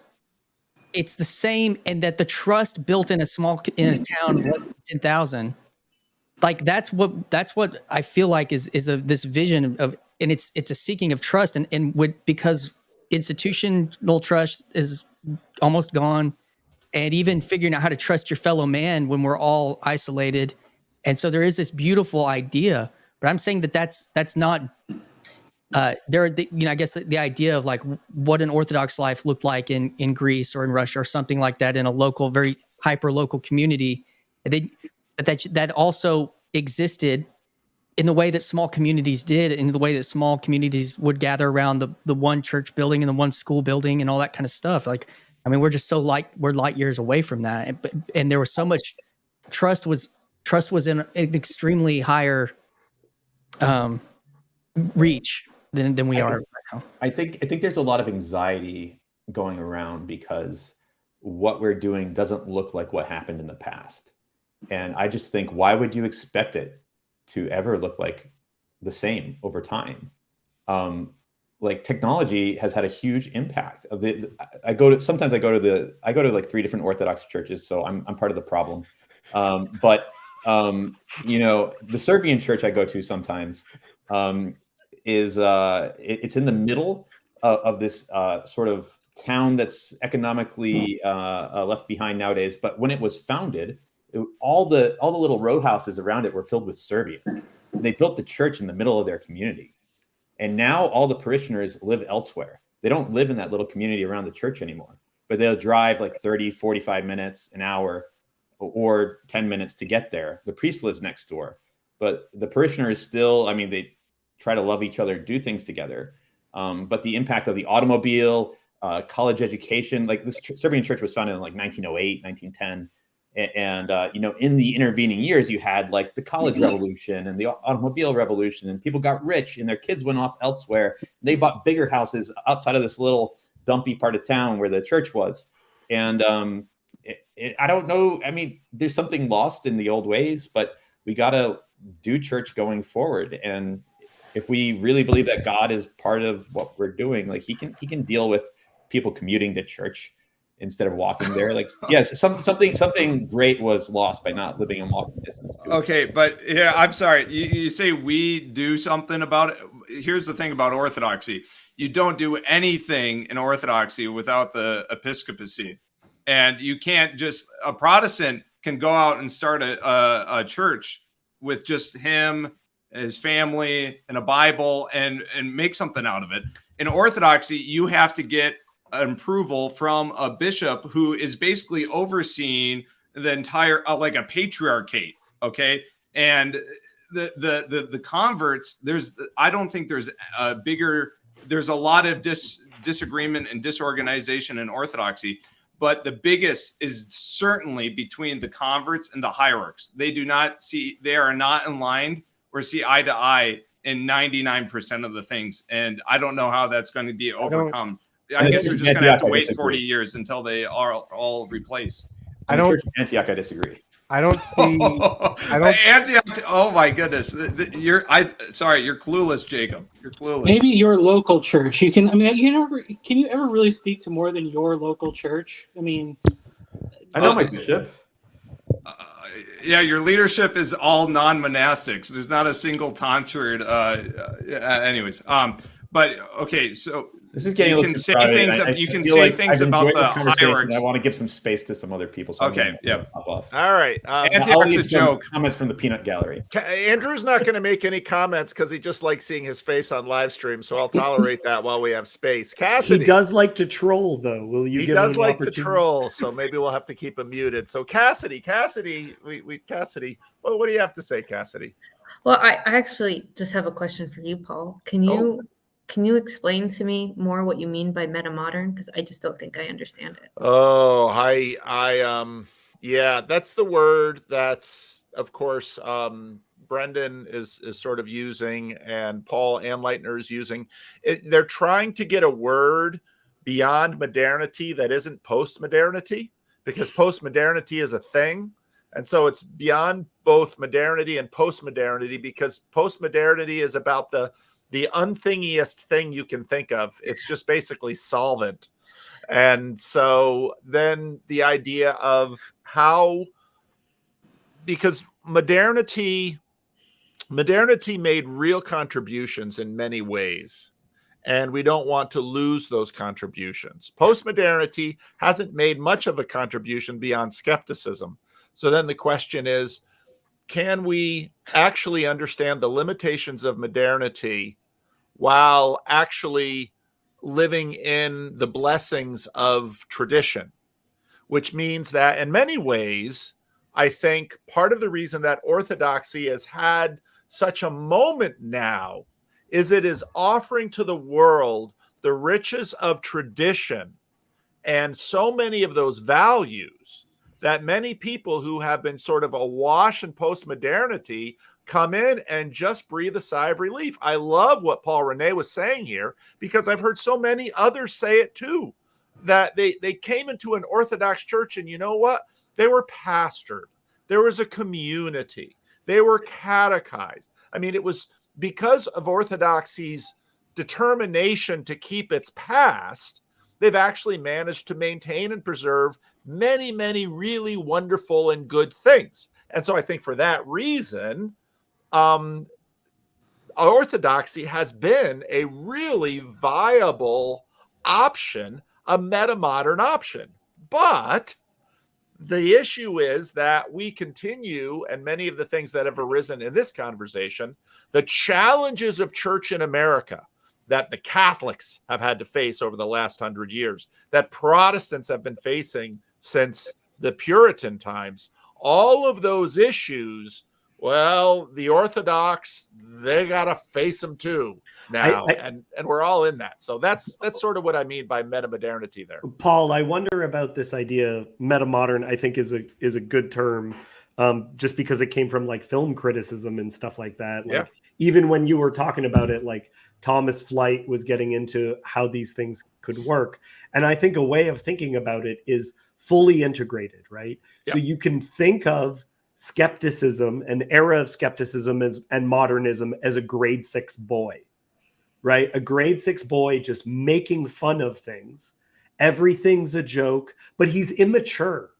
It's the same, and that the trust built in a town of 10,000, like that's what I feel like is this vision of, and it's a seeking of trust, and because institutional trust is almost gone, and even figuring out how to trust your fellow man when we're all isolated. And so there is this beautiful idea, but I'm saying that's not I guess the idea of like what an Orthodox life looked like in Greece or in Russia or something like that, in a local, very hyper local community, that also existed in the way that small communities did, in the way that small communities would gather around the one church building and the one school building and all that kind of stuff. Like, I mean, we're just we're light years away from that. And there was so much trust was in an extremely higher reach than we are right now. I think there's a lot of anxiety going around because what we're doing doesn't look like what happened in the past. And I just think, why would you expect it to ever look like the same over time? like technology has had a huge impact. Sometimes I go to like 3 different Orthodox churches, so I'm part of the problem. But the Serbian church I go to sometimes it's in the middle of this sort of town that's economically left behind nowadays. But when it was founded, all the little row houses around it were filled with Serbians. They built the church in the middle of their community. And now all the parishioners live elsewhere. They don't live in that little community around the church anymore, but they'll drive like 30, 45 minutes, an hour, or 10 minutes to get there. The priest lives next door, but the parishioners still, they try to love each other, do things together. But the impact of the automobile, college education, like this Serbian church was founded in like 1908, 1910. And in the intervening years, you had like the college revolution and the automobile revolution, and people got rich and their kids went off elsewhere. They bought bigger houses outside of this little dumpy part of town where the church was. And I don't know. There's something lost in the old ways, but we got to do church going forward. And if we really believe that God is part of what we're doing, like he can deal with people commuting to church instead of walking there. Like, yes, something great was lost by not living in walking distance to it. Okay, but yeah, I'm sorry. You say we do something about it. Here's the thing about Orthodoxy. You don't do anything in Orthodoxy without the episcopacy. And you can't a Protestant can go out and start a church with just him, his family, and a Bible and make something out of it. In Orthodoxy, you have to get an approval from a bishop who is basically overseeing the entire, like a patriarchate. Okay. And the converts, I don't think there's a lot of disagreement and disorganization in Orthodoxy, but the biggest is certainly between the converts and the hierarchs. They are not in line or see eye to eye in 99% of the things. And I don't know how that's going to be overcome. I guess we're just going to have to wait 40 years until they are all replaced. In the Church of Antioch, I disagree. I don't see. Antioch. Oh my goodness! You're clueless, Jacob. You're clueless. Maybe your local church. You can. Can you ever really speak to more than your local church? I know my bishop. Yeah, your leadership is all non-monastics. There's not a single tonsured. Anyways, but okay, so. This is getting you can say things. You can say things about the hierarchy. I want to give some space to some other people. So okay. Yeah. All right. Antioch's a joke. Comments from the peanut gallery. Andrew's not going to make any comments because he just likes seeing his face on live stream. So I'll tolerate that while we have space. Cassidy. He does like to troll, though. Will you? He give does him like to troll. So maybe we'll have to keep him muted. So Cassidy. Cassidy. Well, what do you have to say, Cassidy? Well, I actually just have a question for you, Paul. Can you explain to me more what you mean by metamodern? Because I just don't think I understand it. Oh, yeah, that's the word that's, of course, Brendan is sort of using, and Paul Anleitner is using. They're trying to get a word beyond modernity that isn't post-modernity, because post-modernity is a thing. And so it's beyond both modernity and post-modernity, because post-modernity is about the unthingiest thing you can think of. It's just basically solvent. And so then the idea of because modernity made real contributions in many ways, and we don't want to lose those contributions. Post-modernity hasn't made much of a contribution beyond skepticism. So then the question is, can we actually understand the limitations of modernity while actually living in the blessings of tradition? Which means that in many ways, I think part of the reason that Orthodoxy has had such a moment now is it is offering to the world the riches of tradition and so many of those values that many people who have been sort of awash in post-modernity come in and just breathe a sigh of relief. I love what Paul Rene was saying here, because I've heard so many others say it too, that they came into an Orthodox church and you know what? They were pastored. There was a community. They were catechized. It was because of Orthodoxy's determination to keep its past, they've actually managed to maintain and preserve many, many really wonderful and good things. And so I think for that reason, Orthodoxy has been a really viable option, a metamodern option. But the issue is that we continue, and many of the things that have arisen in this conversation, the challenges of church in America that the Catholics have had to face over the last 100 years, that Protestants have been facing since the Puritan times, all of those issues, well, the Orthodox, they got to face them too now. And we're all in that. So that's sort of what I mean by metamodernity there. Paul, I wonder about this idea. Metamodern, I think, is a good term, just because it came from like film criticism and stuff like that. Like, even when you were talking about it, like Thomas Flight was getting into how these things could work. And I think a way of thinking about it is fully integrated, right? So you can think of skepticism, an era of skepticism and modernism, as a grade 6 boy, right? A grade 6 boy just making fun of things. Everything's a joke, but he's immature.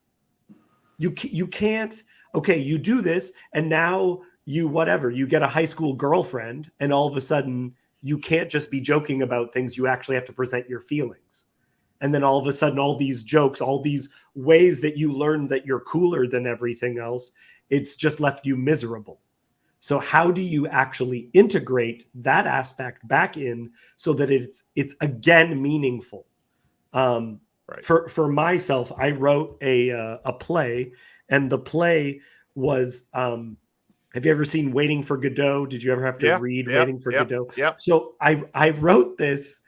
You can't, okay, you do this, and now you get a high school girlfriend, and all of a sudden you can't just be joking about things. You actually have to present your feelings. And then all of a sudden, all these jokes, all these ways that you learn that you're cooler than everything else, it's just left you miserable. So how do you actually integrate that aspect back in so that it's again meaningful? For myself, I wrote a play, and the play was, have you ever seen Waiting for Godot? Did you ever have to read Waiting for Godot? So I wrote this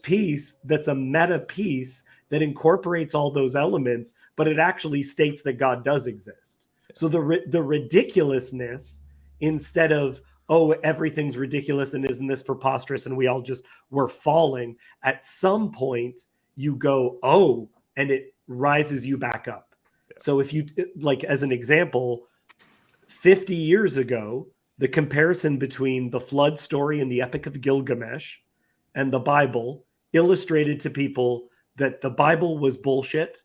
piece that's a meta piece that incorporates all those elements, but it actually states that God does exist. So the ridiculousness, instead of, oh, everything's ridiculous and isn't this preposterous and we all just were falling, at some point you go, oh, and it rises you back up. So if you, like, as an example, 50 years ago, the comparison between the flood story and the Epic of Gilgamesh and the Bible illustrated to people that the Bible was bullshit,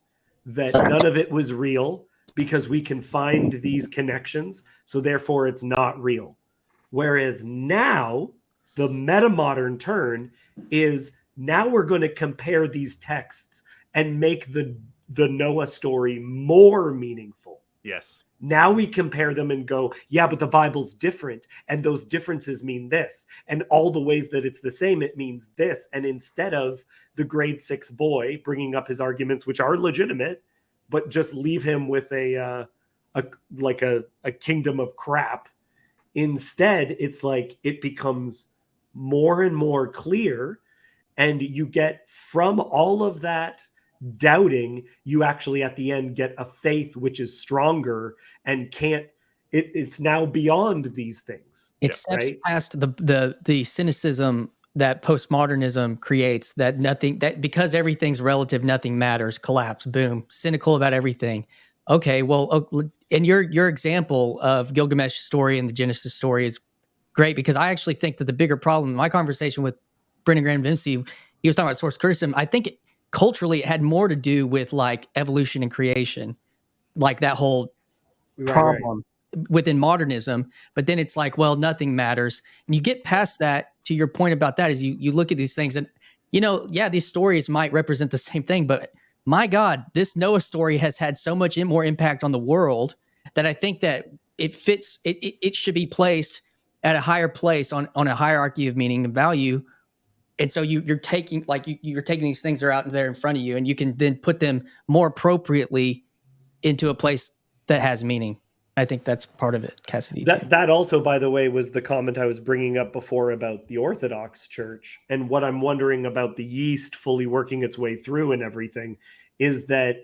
that none of it was real, because we can find these connections, so therefore it's not real. Whereas now, the metamodern turn is, now we're going to compare these texts and make the Noah story more meaningful. Yes. Now we compare them and go, yeah, but the Bible's different, and those differences mean this, and all the ways that it's the same, it means this. And instead of the grade 6 boy bringing up his arguments, which are legitimate, but just leave him with a kingdom of crap, instead it's like it becomes more and more clear, and you get from all of that doubting, you actually at the end get a faith which is stronger and it's now beyond these things. It steps past the cynicism that postmodernism creates, that because everything's relative, nothing matters, collapse, boom, cynical about everything. Okay, well, and your example of Gilgamesh story and the Genesis story is great, because I actually think that the bigger problem in my conversation with Brendan Graham Dempsey, he was talking about source criticism. I think culturally it had more to do with like evolution and creation, like that whole problem within modernism. But then it's like, well, nothing matters. And you get past that, to your point about that, is you look at these things and, these stories might represent the same thing, but my God, this Noah story has had so much more impact on the world that I think that it fits, it should be placed at a higher place on a hierarchy of meaning and value. And so you're taking these things that are out there in front of you, and you can then put them more appropriately into a place that has meaning. I think that's part of it, Cassidy. That also, by the way, was the comment I was bringing up before about the Orthodox Church. And what I'm wondering about the yeast fully working its way through and everything is that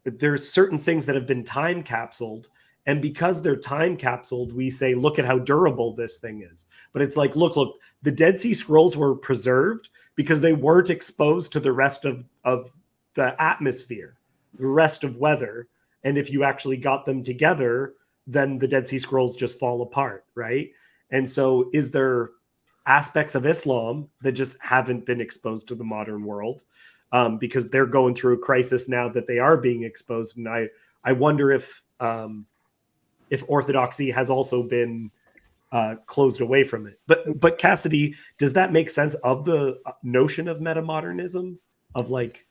there's certain things that have been time capsuled. And because they're time capsuled, we say, look at how durable this thing is. But it's like, look, the Dead Sea Scrolls were preserved because they weren't exposed to the rest of the atmosphere, the rest of weather. And if you actually got them together, then the Dead Sea Scrolls just fall apart, right? And so is there aspects of Islam that just haven't been exposed to the modern world, because they're going through a crisis now that they are being exposed. And I wonder if Orthodoxy has also been closed away from it. But Cassidy, does that make sense of the notion of metamodernism? Of like,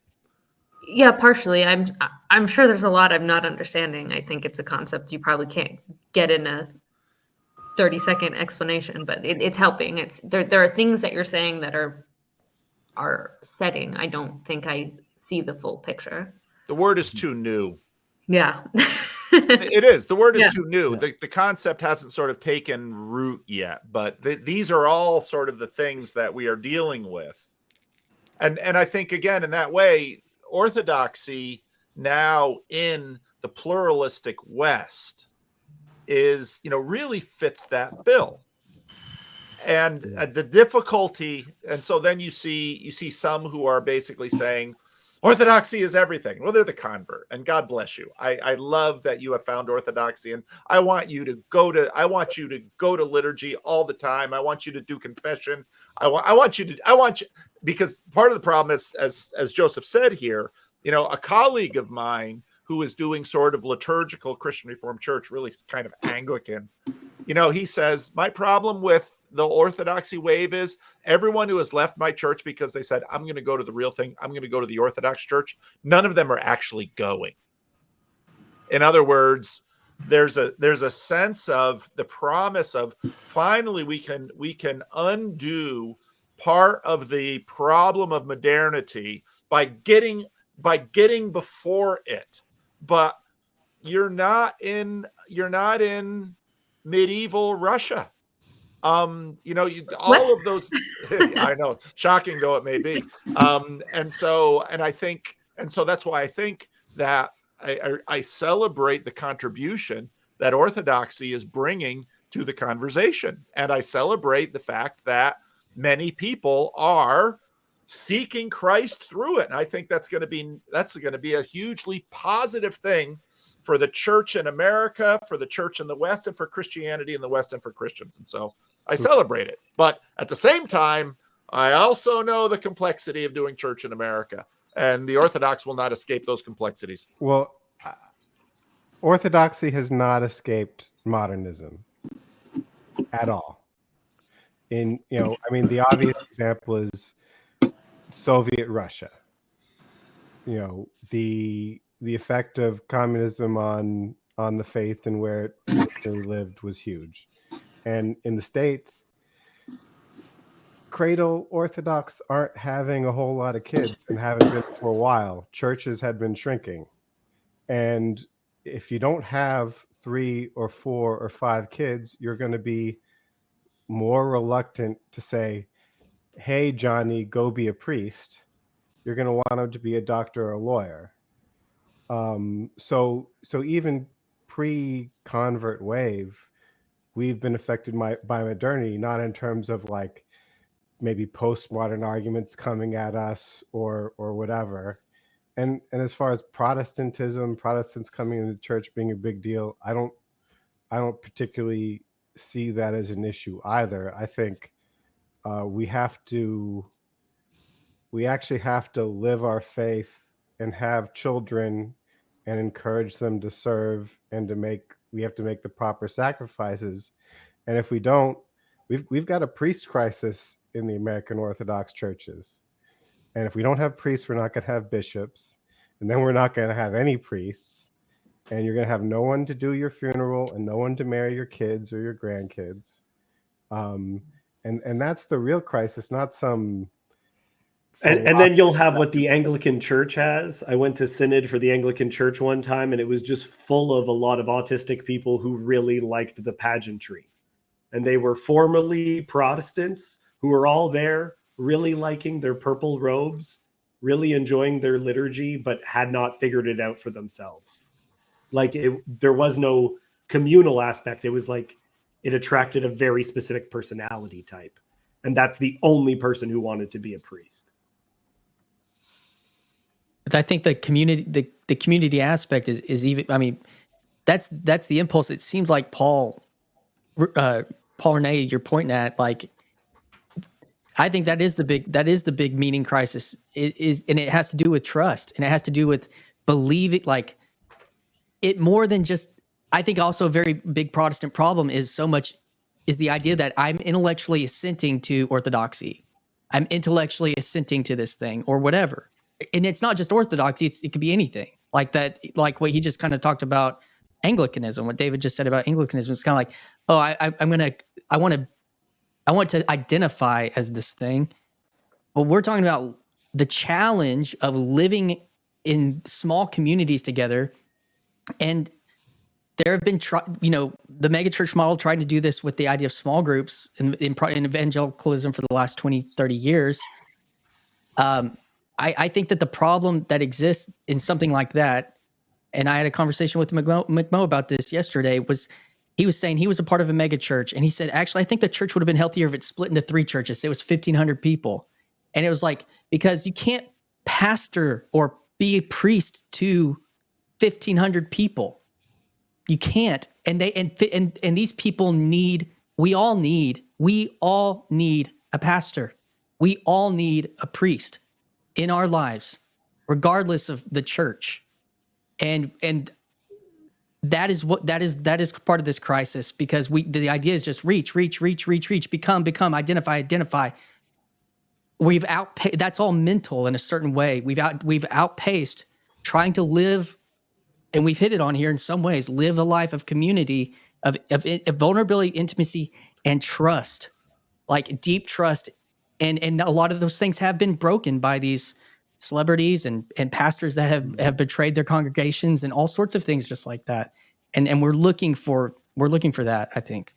Yeah, partially. I'm sure there's a lot I'm not understanding. I think it's a concept you probably can't get in a 30-second explanation, but it's helping. It's there are things that you're saying that are setting. I don't think I see the full picture. The word is too new. Yeah. It is. The word is Yeah. too new. Yeah. The concept hasn't sort of taken root yet, but these are all sort of the things that we are dealing with. And I think, again, in that way, Orthodoxy now in the pluralistic West is, really fits that bill. And the difficulty, and so then you see some who are basically saying Orthodoxy is everything. Well, they're the convert, and God bless you. I love that you have found Orthodoxy, and I want you to go to liturgy all the time. I want you to do confession. I want you, because part of the problem is, as Joseph said here, a colleague of mine who is doing sort of liturgical Christian Reformed Church, really kind of Anglican, he says, my problem with the Orthodoxy wave is everyone who has left my church because they said, I'm going to go to the real thing, I'm going to go to the Orthodox church, none of them are actually going. In other words, there's a sense of the promise of finally we can undo part of the problem of modernity by getting before it. But you're not in medieval Russia. All of those, I know, shocking though it may be. And so that's why I think that I celebrate the contribution that Orthodoxy is bringing to the conversation. And I celebrate the fact that many people are seeking Christ through it. And I think that's going to be a hugely positive thing for the church in America, for the church in the West, and for Christianity in the West, and for Christians. And so I celebrate it. But at the same time, I also know the complexity of doing church in America, and the Orthodox will not escape those complexities. Well, Orthodoxy has not escaped modernism at all. The obvious example is Soviet Russia. The effect of communism on the faith and where it really lived was huge. And in the States, cradle Orthodox aren't having a whole lot of kids and haven't been for a while. Churches had been shrinking. And if you don't have 3 or 4 or 5 kids, you're going to be more reluctant to say, hey, Johnny, go be a priest. You're going to want him to be a doctor or a lawyer. So even pre-convert wave, we've been affected by modernity, not in terms of like maybe postmodern arguments coming at us or whatever. And as far as Protestants coming into the church being a big deal, I don't particularly see that as an issue either. I think we actually have to live our faith and have children and encourage them to serve, and we have to make the proper sacrifices. And if we don't, we've got a priest crisis in the American Orthodox churches. And if we don't have priests, we're not going to have bishops, and then we're not going to have any priests, and you're going to have no one to do your funeral and no one to marry your kids or your grandkids. And that's the real crisis, not some. And then you'll have what the Anglican Church has. I went to synod for the Anglican Church one time, and it was just full of a lot of autistic people who really liked the pageantry. And they were formerly Protestants who were all there, really liking their purple robes, really enjoying their liturgy, but had not figured it out for themselves. Like there was no communal aspect. It was like it attracted a very specific personality type. And that's the only person who wanted to be a priest. I think the community aspect is even. That's the impulse. It seems like Paul Renee, you're pointing at, like I think that is the big meaning crisis. It is, and it has to do with trust, and it has to do with believing, like it more than just. I think also a very big Protestant problem is the idea that I'm intellectually assenting to orthodoxy. I'm intellectually assenting to this thing or whatever. And it's not just orthodoxy, it could be anything. Like that, like what he just kind of talked about Anglicanism, what David just said about Anglicanism. It's kind of like, oh, I want to identify as this thing. But we're talking about the challenge of living in small communities together. And there have been, the megachurch model trying to do this with the idea of small groups in evangelicalism for the last 20, 30 years. I think that the problem that exists in something like that, and I had a conversation with McMo about this yesterday, was he was saying he was a part of a megachurch, and he said, actually, I think the church would have been healthier if it split into 3 churches. It was 1,500 people. And it was like, because you can't pastor or be a priest to 1,500 people. You can't, and these people we all need a pastor. We all need a priest in our lives, regardless of the church. And that is part of this crisis, because the idea is just reach, become, identify. We've outpaced, that's all mental in a certain way. We've outpaced trying to live, and we've hit it on here in some ways, live a life of community, of vulnerability, intimacy, and trust, like deep trust. And a lot of those things have been broken by these celebrities and pastors that have betrayed their congregations and all sorts of things just like that. And we're looking for that, I think.